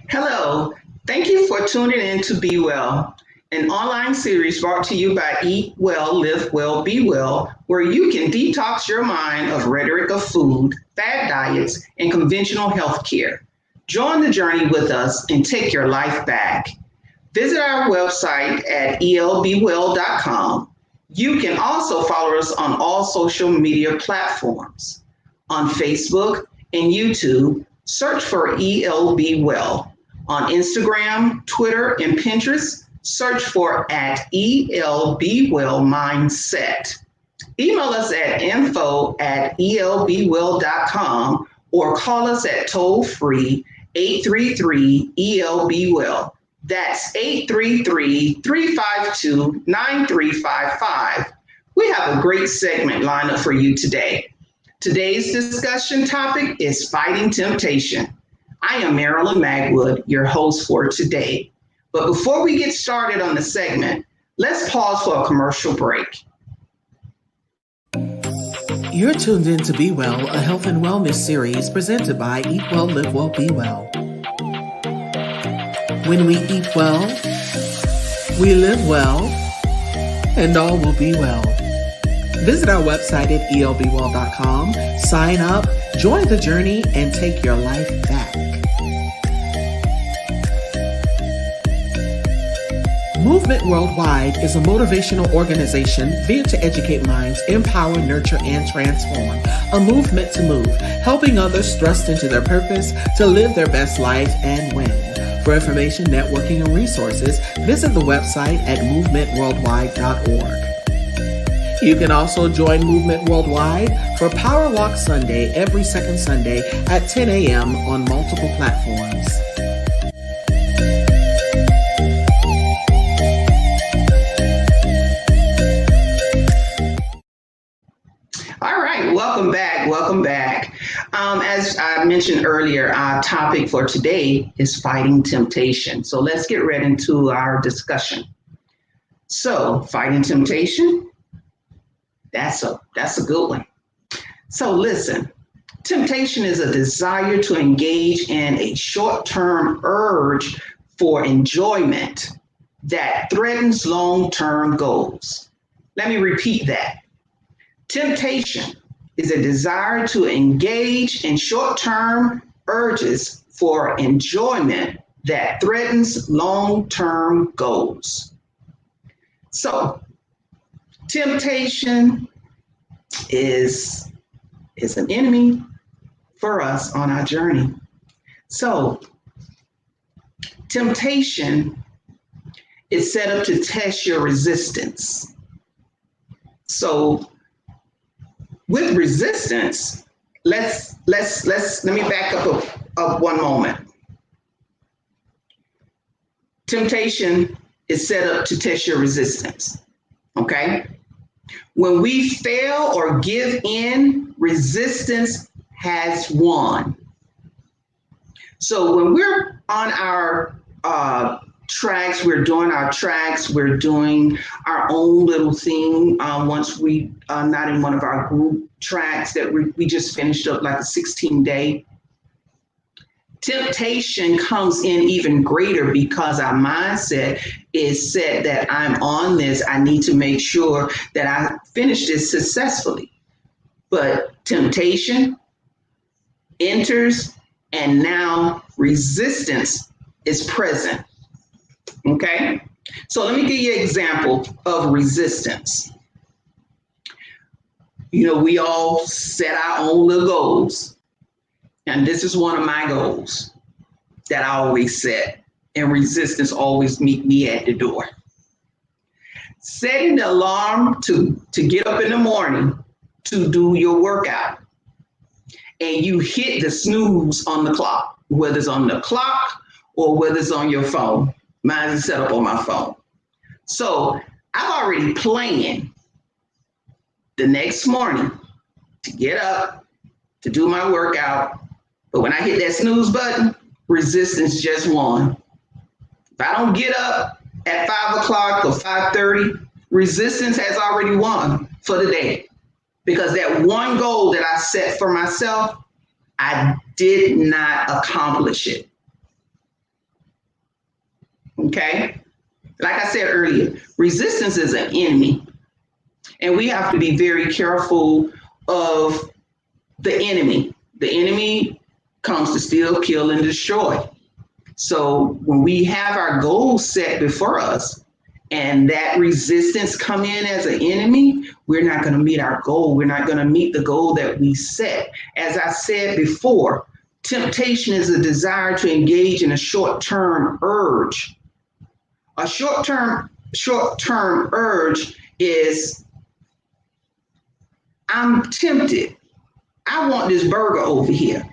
Hello, thank you for tuning in to Be Well, an online series brought to you by Eat Well, Live Well, Be Well, where you can detox your mind of rhetoric of food, fad diets, and conventional health care. Join the journey with us and take your life back. Visit our website at elbewell.com. You can also follow us on all social media platforms. On Facebook and YouTube, search for ELB Well. On Instagram, Twitter, and Pinterest, search for at ELB Well Mindset. Email us at info@elbwell.com or call us at toll free 833 ELB Well. That's 833-352-9355. We have a great segment lined up for you today. Today's discussion topic is fighting temptation. I am Marilyn Magwood, your host for today. But before we get started on the segment, let's pause for a commercial break. You're tuned in to Be Well, a health and wellness series presented by Eat Well, Live Well, Be Well. When we eat well, we live well, and all will be well. Visit our website at elbwell.com, sign up, join the journey, and take your life back. Movement Worldwide is a motivational organization veered to educate minds, empower, nurture, and transform. A movement to move, helping others thrust into their purpose to live their best life and win. For information, networking, and resources, visit the website at movementworldwide.org. You can also join Movement Worldwide for Power Walk Sunday every second Sunday at 10 a.m. on multiple platforms. All right, welcome back. Welcome back. As I mentioned earlier, our topic for today is fighting temptation. So let's get right into our discussion. So, fighting temptation, that's a good one. So listen, temptation is a desire to engage in a short-term urge for enjoyment that threatens long-term goals. Let me repeat that. Temptation is a desire to engage in short-term urges for enjoyment that threatens long-term goals. So, temptation is an enemy for us on our journey. So, temptation is set up to test your resistance. So, with resistance, let me back up one moment. Temptation is set up to test your resistance. Okay? When we fail or give in, resistance has won. So when we're on our tracks, we're doing our own little thing. Once we are not in one of our group tracks that we just finished up, like a 16-day. Temptation comes in even greater because our mindset is set that I'm on this. I need to make sure that I finish this successfully. But temptation enters, and now resistance is present. Okay? So let me give you an example of resistance. You know, we all set our own little goals. And this is one of my goals that I always set, and resistance always meet me at the door. Setting the alarm to get up in the morning to do your workout, and you hit the snooze on the clock, whether it's on the clock or whether it's on your phone. Mine is set up on my phone. So I've already planned the next morning to get up, to do my workout. But when I hit that snooze button, resistance just won. If I don't get up at 5 o'clock or 5:30, resistance has already won for the day. Because that one goal that I set for myself, I did not accomplish it. Okay? Like I said earlier, resistance is an enemy. And we have to be very careful of the enemy. The enemy comes to steal, kill, and destroy. So when we have our goals set before us and that resistance come in as an enemy, we're not going to meet our goal. We're not going to meet the goal that we set. As I said before, temptation is a desire to engage in a short-term urge. A short-term urge is, I'm tempted. I want this burger over here.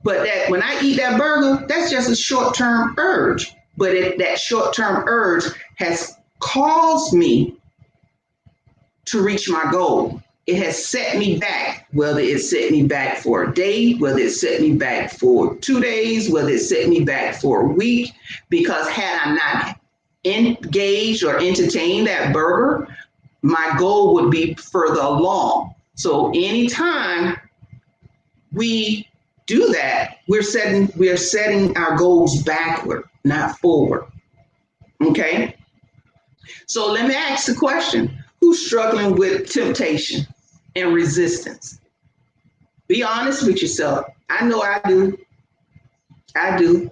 But that when I eat that burger, that's just a short-term urge. But that short-term urge has caused me to reach my goal. It has set me back, whether it set me back for a day, whether it set me back for 2 days, whether it set me back for a week, because had I not engaged or entertained that burger, my goal would be further along. So anytime we do that, we're setting our goals backward, not forward. Okay? So let me ask the question, who's struggling with temptation and resistance? Be honest with yourself. I know I do. I do.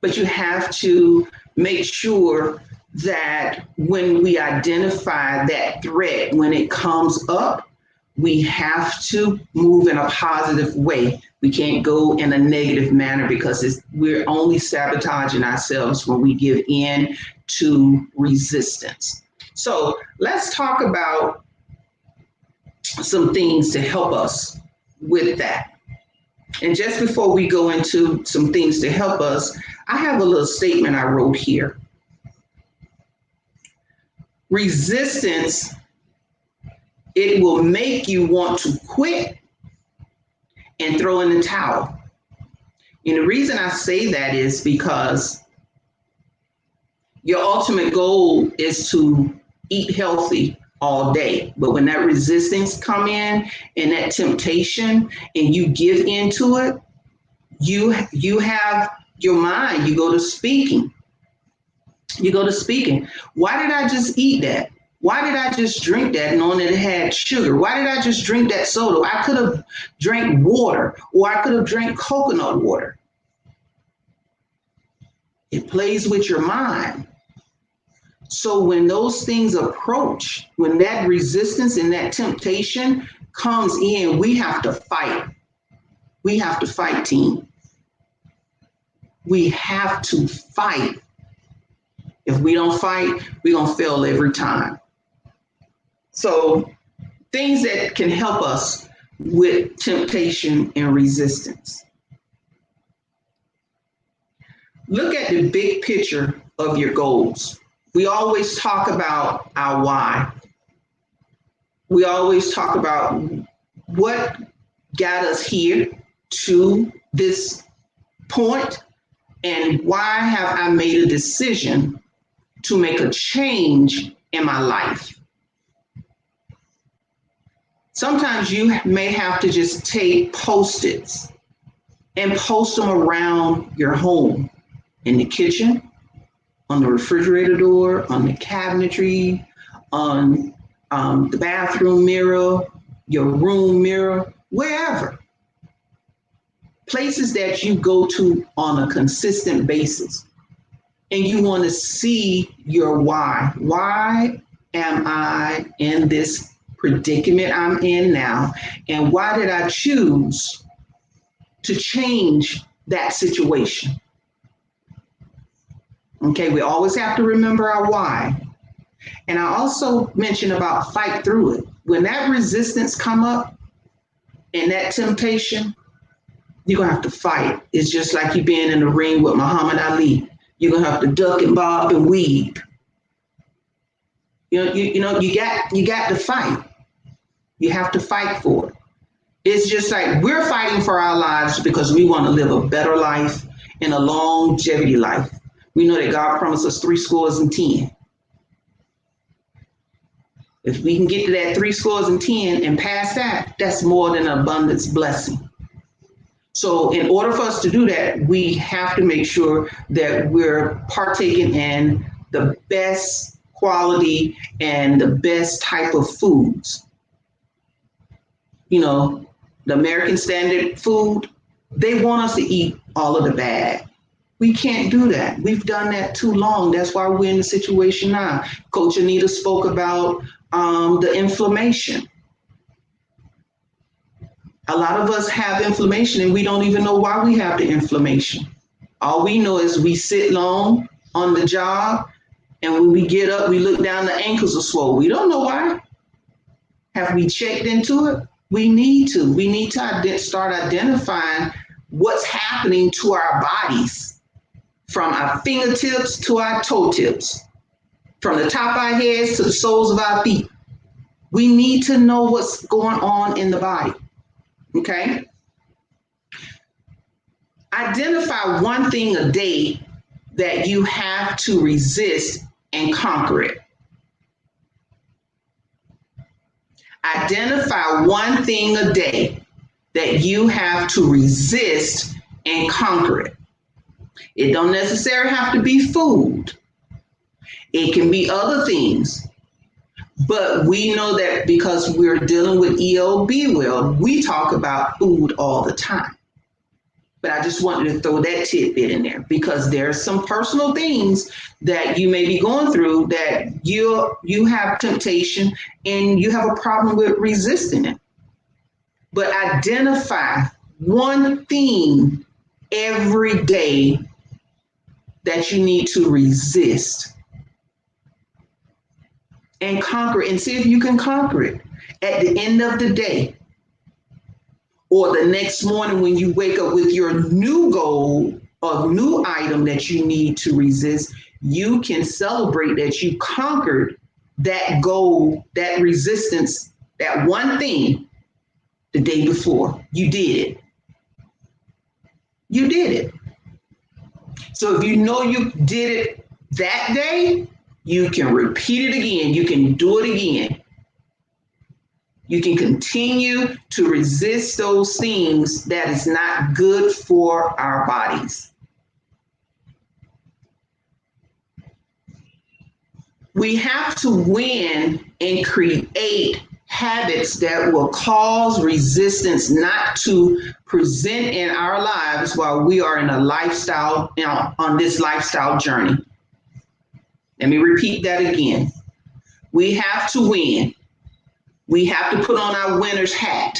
But you have to make sure that when we identify that threat, when it comes up, we have to move in a positive way. We can't go in a negative manner because we're only sabotaging ourselves when we give in to resistance. So let's talk about some things to help us with that. And just before we go into some things to help us, I have a little statement I wrote here. Resistance, it will make you want to quit and throw in the towel. And the reason I say that is because your ultimate goal is to eat healthy all day. But when that resistance come in and that temptation and you give into it, you have your mind, you go to speaking. You go to speaking. Why did I just eat that? Why did I just drink that knowing that it had sugar? Why did I just drink that soda? I could have drank water, or I could have drank coconut water. It plays with your mind. So when those things approach, when that resistance and that temptation comes in, we have to fight. We have to fight, team. We have to fight. If we don't fight, we're going to fail every time. So things that can help us with temptation and resistance. Look at the big picture of your goals. We always talk about our why. We always talk about what got us here to this point, and why have I made a decision to make a change in my life. Sometimes you may have to just take Post-its and post them around your home, in the kitchen, on the refrigerator door, on the cabinetry, on the bathroom mirror, your room mirror, wherever. Places that you go to on a consistent basis. And you want to see your why. Why am I in this predicament I'm in now? And why did I choose to change that situation? Okay, we always have to remember our why. And I also mentioned about fight through it. When that resistance come up and that temptation, you're going to have to fight. It's just like you being in the ring with Muhammad Ali. You're going to have to duck and bob and weave. You got to fight. You have to fight for it. It's just like we're fighting for our lives because we want to live a better life and a longevity life. We know that God promised us 70. If we can get to that 70 and past that, that's more than an abundance blessing. So in order for us to do that, we have to make sure that we're partaking in the best quality and the best type of foods. You know, the American Standard food, they want us to eat all of the bad. We can't do that. We've done that too long. That's why we're in the situation now. Coach Anita spoke about the inflammation. A lot of us have inflammation and we don't even know why we have the inflammation. All we know is we sit long on the job, and when we get up, we look down, the ankles are swollen. We don't know why. Have we checked into it? We need to. We need to start identifying what's happening to our bodies, from our fingertips to our toe tips, from the top of our heads to the soles of our feet. We need to know what's going on in the body. Okay? Identify one thing a day that you have to resist and conquer it. Identify one thing a day that you have to resist and conquer it. It don't necessarily have to be food. It can be other things. But we know that because we're dealing with EOB well, we talk about food all the time. But I just wanted to throw that tidbit in there because there's some personal things that you may be going through that you have temptation and you have a problem with resisting it. But identify one thing every day that you need to resist and conquer it, and see if you can conquer it at the end of the day or the next morning when you wake up with your new goal or new item that you need to resist. You can celebrate that you conquered that goal, that resistance, that one thing the day before. You did it. You did it. So if you know you did it that day, you can repeat it again. You can do it again. You can continue to resist those things that is not good for our bodies. We have to win and create habits that will cause resistance not to present in our lives while we are in a lifestyle, on this lifestyle journey. Let me repeat that again. We have to win. We have to put on our winner's hat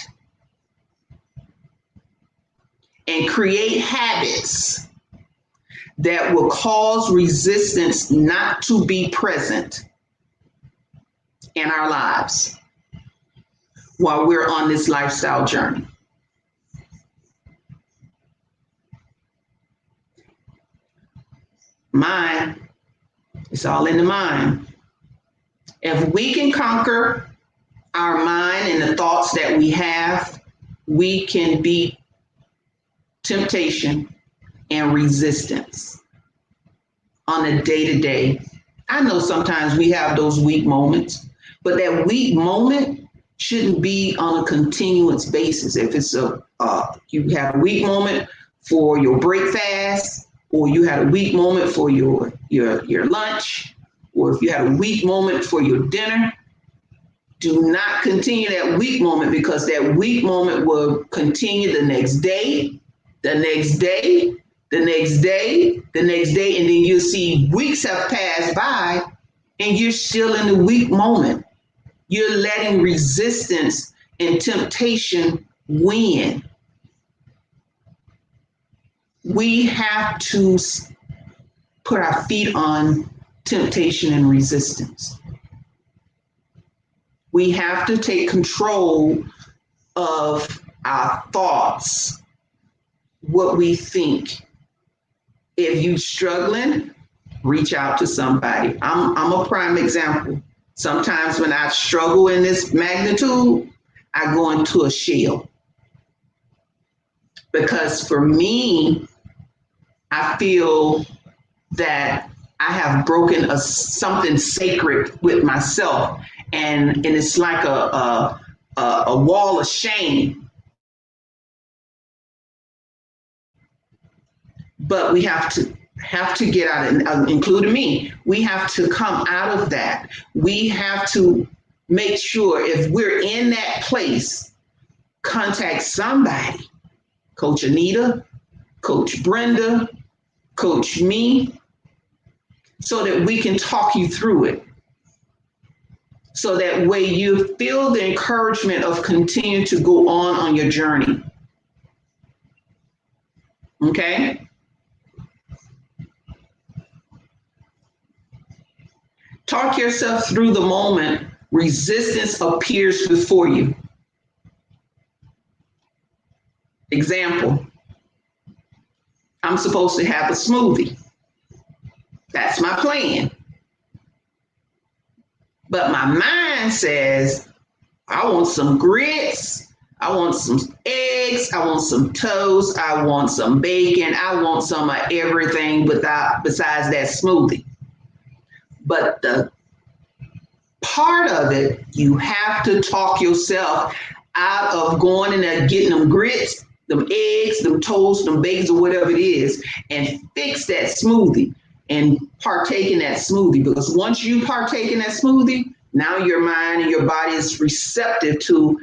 and create habits that will cause resistance not to be present in our lives while we're on this lifestyle journey. Mind, it's all in the mind. If we can conquer our mind and the thoughts that we have, we can beat temptation and resistance on a day-to-day. I know sometimes we have those weak moments, but that weak moment shouldn't be on a continuous basis. If it's you have a weak moment for your break fast, or you had a weak moment for your lunch, or if you had a weak moment for your dinner, do not continue that weak moment, because that weak moment will continue the next day, the next day, the next day, the next day, and then you'll see weeks have passed by and you're still in the weak moment. You're letting resistance and temptation win. We have to put our feet on temptation and resistance. We have to take control of our thoughts, what we think. If you're struggling, reach out to somebody. I'm a prime example. Sometimes when I struggle in this magnitude, I go into a shell. Because for me, I feel that I have broken something sacred with myself. And it's like a wall of shame but we have to get out, and including me, we have to come out of that. We have to make sure if we're in that place, contact somebody, Coach Anita, Coach Brenda, Coach me, so that we can talk you through it. So that way you feel the encouragement of continuing to go on your journey. Okay? Talk yourself through the moment resistance appears before you. Example, I'm supposed to have a smoothie. That's my plan. But my mind says, I want some grits, I want some eggs, I want some toast, I want some bacon, I want some of everything besides that smoothie. But the part of it, you have to talk yourself out of going in there, getting them grits, them eggs, them toast, them bacons, or whatever it is, and fix that smoothie and partake in that smoothie. Because once you partake in that smoothie, now your mind and your body is receptive to,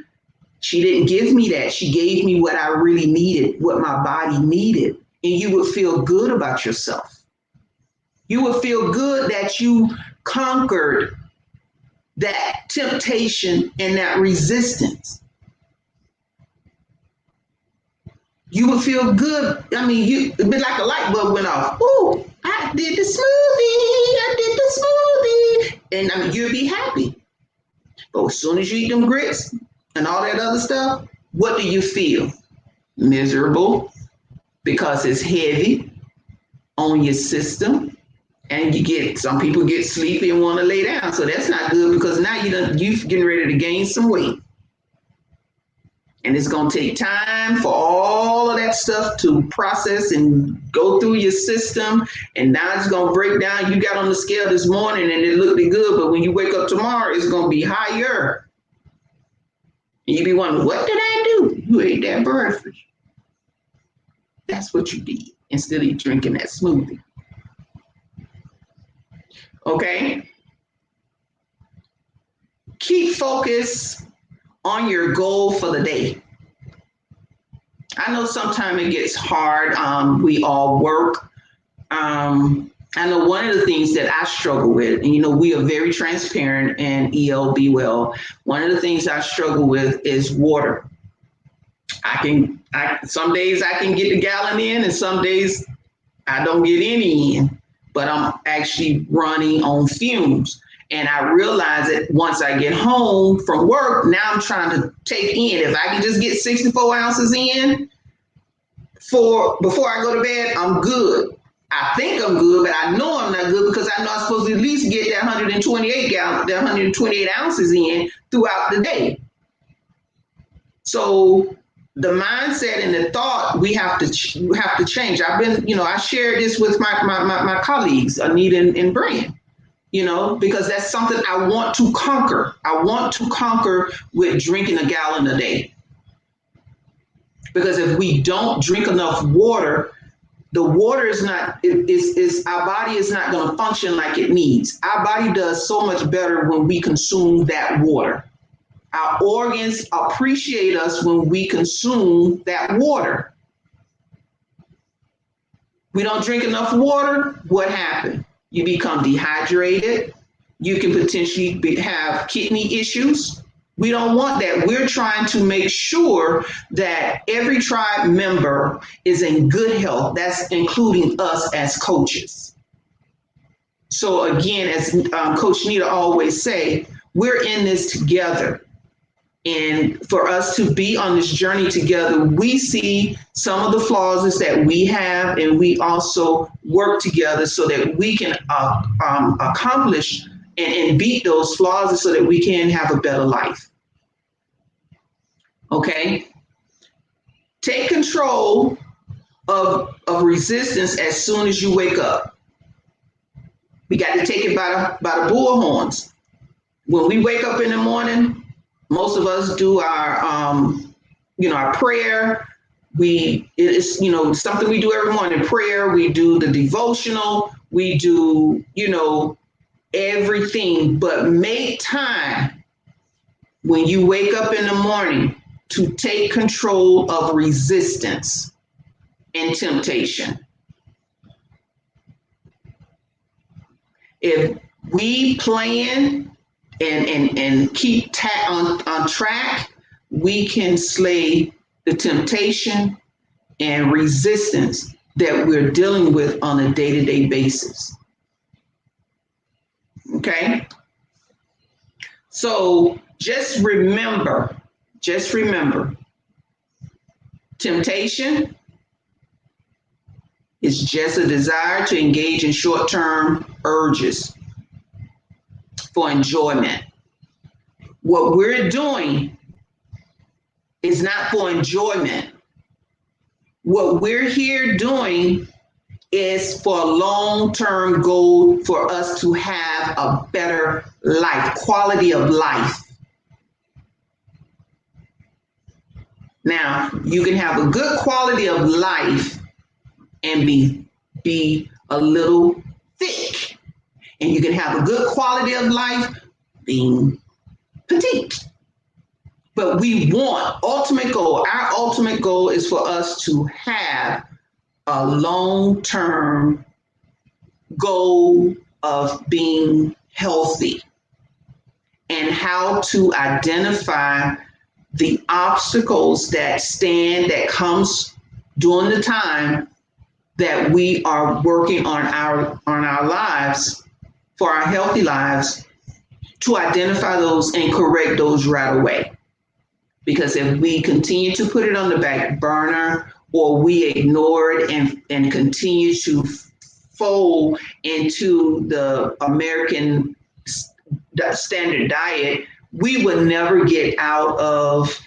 she didn't give me that. She gave me what I really needed, what my body needed. And you would feel good about yourself. You would feel good that you conquered that temptation and that resistance. You would feel good. I mean, it'd be like a light bulb went off. Ooh, I did the smoothie. And I mean, you'd be happy. But as soon as you eat them grits and all that other stuff, what do you feel? Miserable, because it's heavy on your system. And some people get sleepy and want to lay down. So that's not good, because now you're getting ready to gain some weight. And it's going to take time for all of that stuff to process and go through your system. And now it's going to break down. You got on the scale this morning and it looked good, but when you wake up tomorrow, it's going to be higher. And you be wondering, what did I do? You ate that breakfast. That's what you did, instead of drinking that smoothie. Okay? Keep focus on your goal for the day. I know sometimes it gets hard. We all work. I know one of the things that I struggle with, and we are very transparent in ELB Well. One of the things I struggle with is water. Some days I can get the gallon in, and some days I don't get any in, but I'm actually running on fumes. And I realize that once I get home from work, now I'm trying to take in. If I can just get 64 ounces in before I go to bed, I'm good. I think I'm good, but I know I'm not good, because I know I'm supposed to at least get that 128 ounces in throughout the day. So the mindset and the thought we have to change. I shared this with my colleagues, Anita and Brian. Because that's something I want to conquer. I want to conquer with drinking a gallon a day. Because if we don't drink enough water, the water is not, our body is not going to function like it needs. Our body does so much better when we consume that water. Our organs appreciate us when we consume that water. We don't drink enough water, what happened? You become dehydrated. You can potentially have kidney issues. We don't want that. We're trying to make sure that every tribe member is in good health. That's including us as coaches. So again, as Coach Nita always say, we're in this together. And for us to be on this journey together, we see some of the flaws that we have, and we also work together so that we can accomplish and beat those flaws so that we can have a better life. Okay? Take control of resistance as soon as you wake up. We got to take it by the bull horns. When we wake up in the morning, most of us do our prayer. it's, something we do every morning. Prayer, we do the devotional, we do, everything, but make time when you wake up in the morning to take control of resistance and temptation. If we plan and keep on track, we can slay the temptation and resistance that we're dealing with on a day-to-day basis. Okay? So just remember, temptation is just a desire to engage in short-term urges for enjoyment. What we're doing is not for enjoyment. What we're here doing is for a long-term goal for us to have a better life, quality of life. Now, you can have a good quality of life and be a little thick. And you can have a good quality of life being petite. But we want our ultimate goal is for us to have a long-term goal of being healthy, and how to identify the obstacles that comes during the time that we are working on our lives, for our healthy lives, to identify those and correct those right away. Because if we continue to put it on the back burner, or we ignore it and continue to fold into the American standard diet, we will never get out of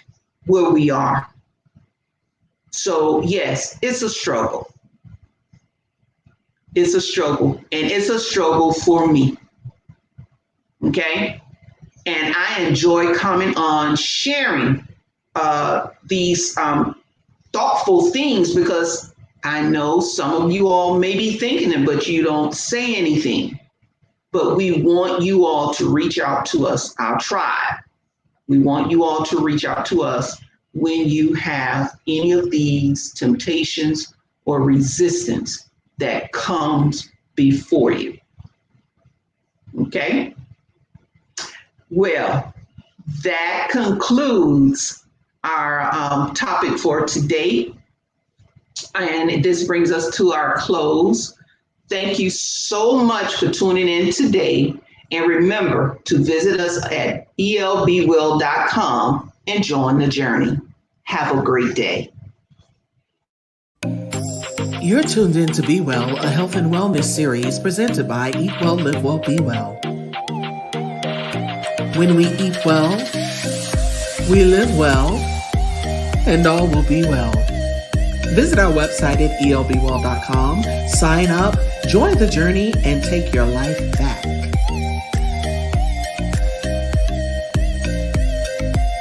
where we are. So yes, it's a struggle. It's a struggle, and it's a struggle for me. Okay? And I enjoy coming on sharing these thoughtful things, because I know some of you all may be thinking it, but you don't say anything. But we want you all to reach out to us, our tribe. We want you all to reach out to us when you have any of these temptations or resistance that comes before you. Okay? Well, that concludes our topic for today. And this brings us to our close. Thank you so much for tuning in today. And remember to visit us at elbwill.com and join the journey. Have a great day. You're tuned in to Be Well, a health and wellness series presented by Eat Well, Live Well, Be Well. When we eat well, we live well, and all will be well. Visit our website at elbwill.com, sign up, join the journey, and take your life back.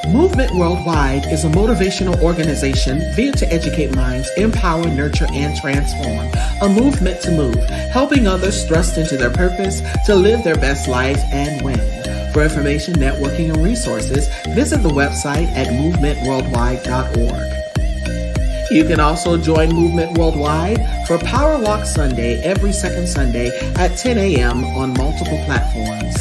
Movement Worldwide is a motivational organization via to educate minds, empower, nurture, and transform. A movement to move, helping others thrust into their purpose to live their best life and win. For information, networking, and resources, visit the website at movementworldwide.org. You can also join Movement Worldwide for Power Walk Sunday every second Sunday at 10 a.m. on multiple platforms.